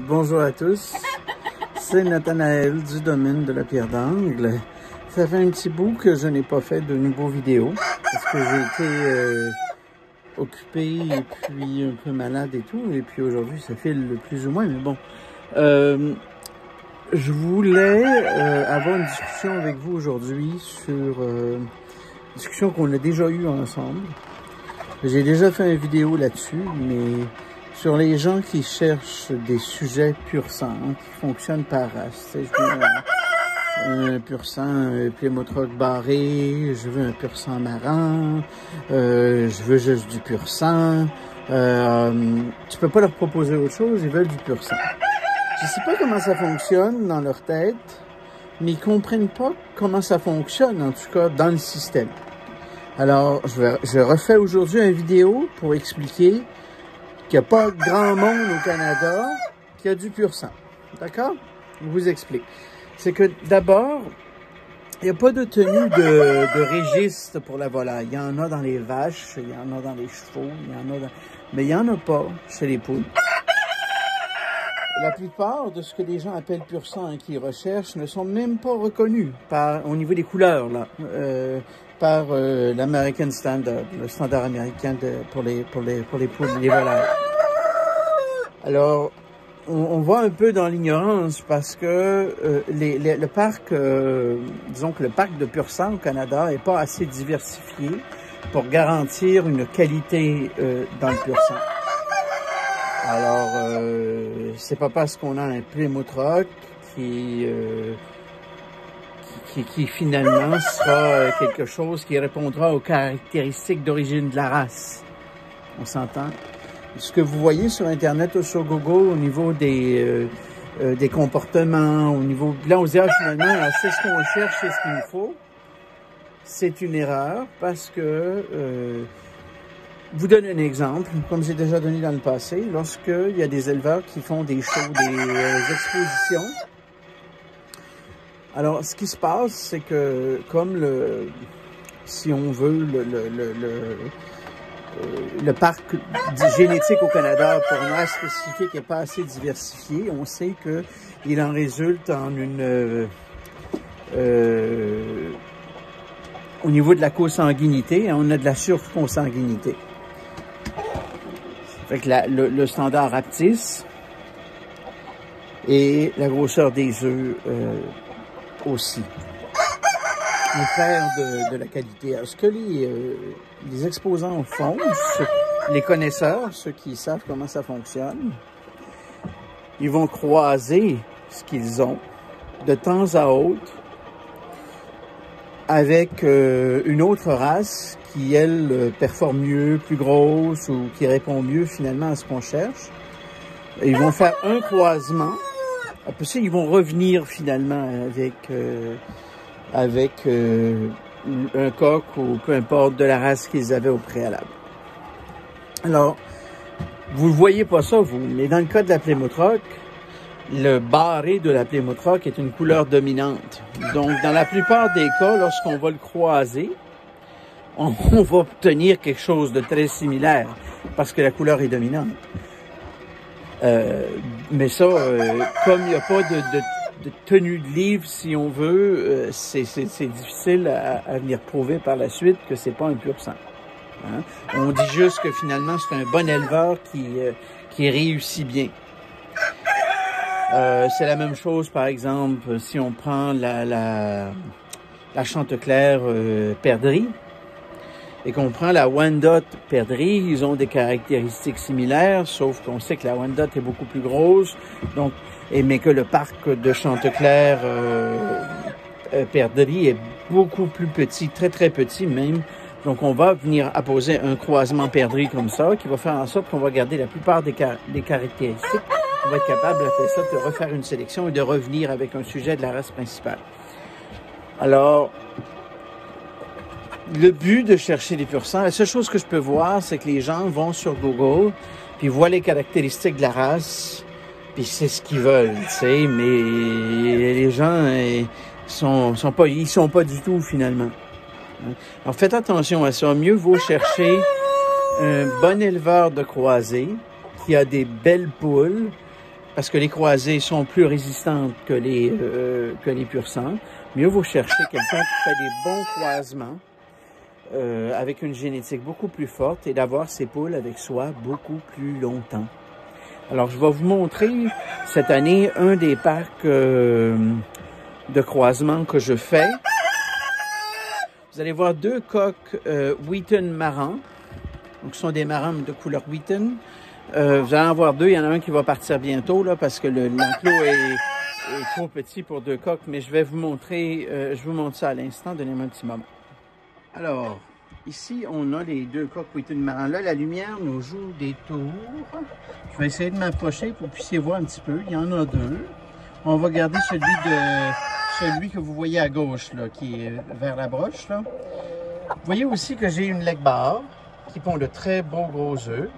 Bonjour à tous, c'est Nathanaël du domaine de la pierre d'angle. Ça fait un petit bout que je n'ai pas fait de nouveaux vidéos parce que j'ai été occupé et puis un peu malade et tout, et puis aujourd'hui ça file plus ou moins, mais bon. Je voulais avoir une discussion avec vous aujourd'hui sur une discussion qu'on a déjà eue ensemble. J'ai déjà fait une vidéo là-dessus, mais sur les gens qui cherchent des sujets pur sang, qui fonctionnent par race. Je veux un pur sang Plymouth Rock barré, je veux un pur sang marrant, je veux juste du pur sang. Tu peux pas leur proposer autre chose, ils veulent du pur sang. Je sais pas comment ça fonctionne dans leur tête, mais ils comprennent pas comment ça fonctionne, en tout cas dans le système. Alors, je refais aujourd'hui une vidéo pour expliquer qu'il n'y a pas grand monde au Canada qui a du pur sang. D'accord? Je vous explique. C'est que d'abord, il n'y a pas de tenue de registre pour la volaille. Il y en a dans les vaches, il y en a dans les chevaux, il y en a dans... mais il n'y en a pas chez les poules. La plupart de ce que les gens appellent pur sang et qui recherchent ne sont même pas reconnus au niveau des couleurs, là, par l'American Standard, le standard américain pour les poules, les volailles. Alors, on va un peu dans l'ignorance parce que le parc, disons que le parc de pur sang au Canada est pas assez diversifié pour garantir une qualité dans le pur sang. Alors, c'est pas parce qu'on a un Plymouth Rock qui finalement sera quelque chose qui répondra aux caractéristiques d'origine de la race. On s'entend? Ce que vous voyez sur Internet ou sur Google au niveau des comportements, au niveau... Là, on se dit, finalement, c'est ce qu'on cherche, c'est ce qu'il nous faut. C'est une erreur parce que... Je vous donne un exemple, comme j'ai déjà donné dans le passé, lorsqu'il y a des éleveurs qui font des shows, des expositions. Alors, ce qui se passe, c'est que comme si on veut, le parc génétique au Canada pour une race spécifique n'est pas assez diversifié, on sait qu'il en résulte en une... au niveau de la consanguinité, on a de la surconsanguinité. Fait que le standard rapetisse et la grosseur des œufs aussi. On perd de la qualité. Alors, ce que les exposants font, les connaisseurs, ceux qui savent comment ça fonctionne, ils vont croiser ce qu'ils ont de temps à autre avec une autre race qui, elle, performe mieux, plus grosse ou qui répond mieux finalement à ce qu'on cherche. Et ils vont faire un croisement. Après ça, ils vont revenir finalement avec un coq ou peu importe de la race qu'ils avaient au préalable. Alors, vous ne voyez pas ça, vous, mais dans le cas de la Plymouth Rock, le barré de la Plymouth Rock est une couleur dominante. Donc, dans la plupart des cas, lorsqu'on va le croiser, on va obtenir quelque chose de très similaire parce que la couleur est dominante. Mais ça, comme il n'y a pas de tenue de livre, si on veut, c'est difficile à venir prouver par la suite que c'est pas un pur sang. Hein? On dit juste que finalement, c'est un bon éleveur qui réussit bien. C'est la même chose, par exemple, si on prend la Chanteclair perdrix et qu'on prend la Wyandotte perdrix, ils ont des caractéristiques similaires, sauf qu'on sait que la Wyandotte est beaucoup plus grosse, donc, mais que le parc de Chanteclair perdrix est beaucoup plus petit, très très petit même. Donc on va venir apposer un croisement perdrix comme ça, qui va faire en sorte qu'on va garder la plupart des caractéristiques. On va être capable, après ça, de refaire une sélection et de revenir avec un sujet de la race principale. Alors, le but de chercher les pur sang, la seule chose que je peux voir, c'est que les gens vont sur Google, puis voient les caractéristiques de la race, puis c'est ce qu'ils veulent, tu sais, mais les gens ils sont pas du tout, finalement. Alors, faites attention à ça. Mieux vaut chercher un bon éleveur de croisée qui a des belles poules, parce que les croisées sont plus résistantes que les pur sang. Mieux vaut chercher quelqu'un qui fait des bons croisements avec une génétique beaucoup plus forte et d'avoir ces poules avec soi beaucoup plus longtemps. Alors, je vais vous montrer cette année un des parcs de croisement que je fais. Vous allez voir deux coqs Wheaton marans. Donc, ce sont des marans de couleur Wheaton. Vous allez en voir deux. Il y en a un qui va partir bientôt là, parce que l'enclos est trop petit pour deux coqs. Mais je vais vous montrer, je vous montre ça à l'instant. Donnez-moi un petit moment. Alors, ici, on a les deux coqs Wheaton marans. Là, la lumière nous joue des tours. Je vais essayer de m'approcher pour que vous puissiez voir un petit peu. Il y en a deux. On va garder celui que vous voyez à gauche, là, qui est vers la broche. Là. Vous voyez aussi que j'ai une legbar qui pond de très beaux gros œufs.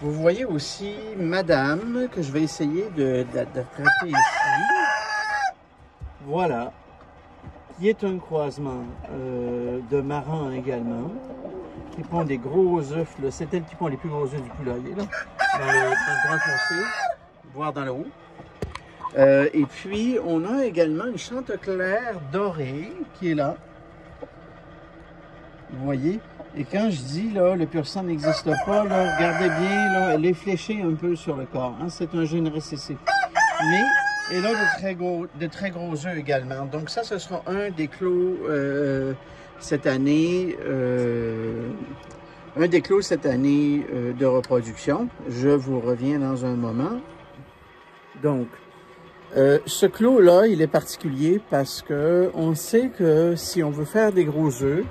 Vous voyez aussi madame, que je vais essayer d'attraper ici. Voilà. Qui est un croisement de maran également. Qui pond des gros œufs. C'est elle qui pond les plus gros œufs du poulailler, là. Dans le brun foncé, voire dans le haut. Et puis, on a également une chanteclair dorée qui est là. Vous voyez? Et quand je dis, là, le pur sang n'existe pas, là, regardez bien, là, elle est fléchée un peu sur le corps. Hein? C'est un gène récessif. Mais, elle a de très gros œufs également. Donc ça, ce sera un des clos cette année. Un des clos cette année de reproduction. Je vous reviens dans un moment. Donc, ce clos-là, il est particulier parce que on sait que si on veut faire des gros œufs,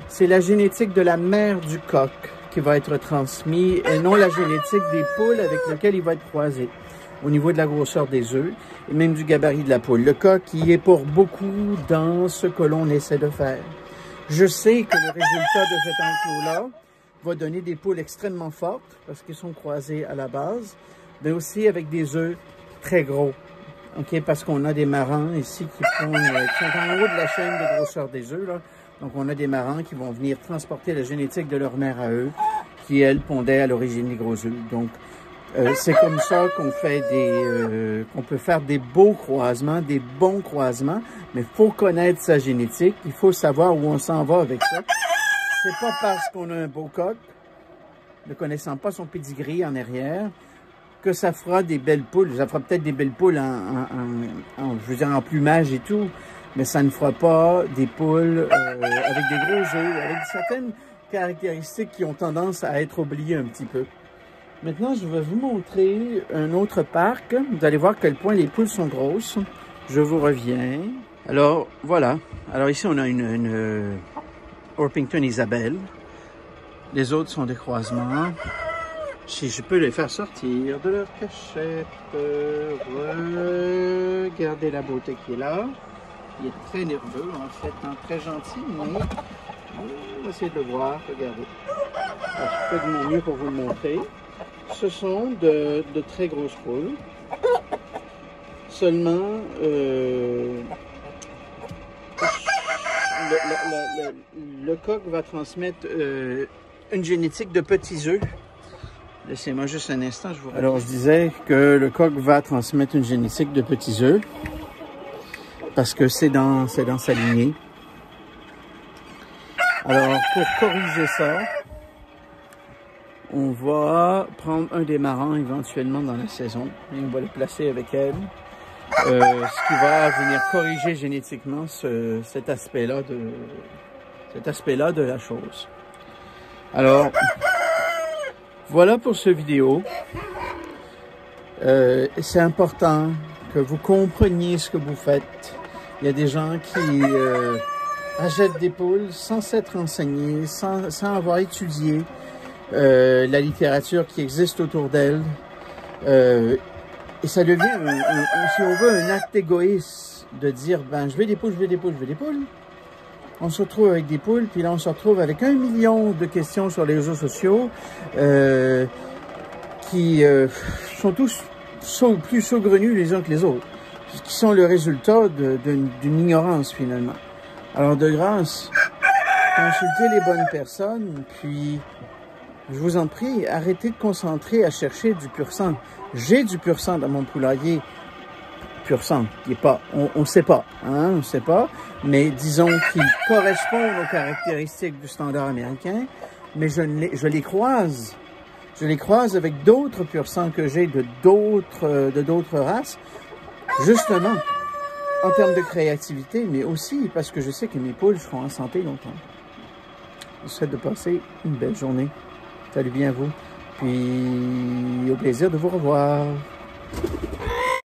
c'est la génétique de la mère du coq qui va être transmise et non la génétique des poules avec lesquelles il va être croisé au niveau de la grosseur des œufs et même du gabarit de la poule. Le coq, il est pour beaucoup dans ce que l'on essaie de faire. Je sais que le résultat de cet enclos-là va donner des poules extrêmement fortes parce qu'ils sont croisés à la base, mais aussi avec des œufs très gros. OK, parce qu'on a des marans ici qui sont en haut de la chaîne de grosseur des œufs, là. Donc, on a des marans qui vont venir transporter la génétique de leur mère à eux, qui, elle, pondait à l'origine des gros œufs. Donc, c'est comme ça qu'on fait qu'on peut faire des beaux croisements, des bons croisements, mais il faut connaître sa génétique, il faut savoir où on s'en va avec ça. C'est pas parce qu'on a un beau coq, ne connaissant pas son pedigree en arrière, que ça fera des belles poules. Ça fera peut-être des belles poules je veux dire, en plumage et tout, mais ça ne fera pas des poules avec des gros œufs, avec certaines caractéristiques qui ont tendance à être oubliées un petit peu. Maintenant, je vais vous montrer un autre parc. Vous allez voir à quel point les poules sont grosses. Je vous reviens. Alors, voilà. Alors ici, on a une Orpington Isabelle. Les autres sont des croisements. Si je peux les faire sortir de leur cachette. Regardez la beauté qui est là. Il est très nerveux, en fait, hein, très gentil, mais on va essayer de le voir. Regardez. Alors, je fais de mon mieux pour vous le montrer. Ce sont de très grosses poules. Seulement, le coq va transmettre une génétique de petits œufs. Laissez-moi juste un instant, je vous reviens. Alors, je disais que le coq va transmettre une génétique de petits œufs parce que c'est dans sa lignée. Alors, pour corriger ça, on va prendre un des marans éventuellement dans la saison et on va le placer avec elle. Ce qui va venir corriger génétiquement cet aspect-là de la chose. Alors, voilà pour cette vidéo. C'est important que vous compreniez ce que vous faites. Il y a des gens qui achètent des poules sans s'être renseignés, sans avoir étudié la littérature qui existe autour d'elles. Et ça devient, si on veut, un acte égoïste de dire, ben, je veux des poules, je veux des poules, je veux des poules. On se retrouve avec des poules, puis là, on se retrouve avec 1 million de questions sur les réseaux sociaux qui sont tous plus saugrenus les uns que les autres, qui sont le résultat d'une ignorance, finalement. Alors, de grâce, consultez les bonnes personnes, puis je vous en prie, arrêtez de concentrer à chercher du pur sang. J'ai du pur sang dans mon poulailler. Pur sang, qui est pas, on sait pas, hein, on sait pas, mais disons qu'il correspond aux caractéristiques du standard américain, mais je les croise. Je les croise avec d'autres pur sang que j'ai de d'autres races, justement, en termes de créativité, mais aussi parce que je sais que mes poules seront en santé longtemps. Je vous souhaite de passer une belle journée. Salut bien à vous. Puis au plaisir de vous revoir.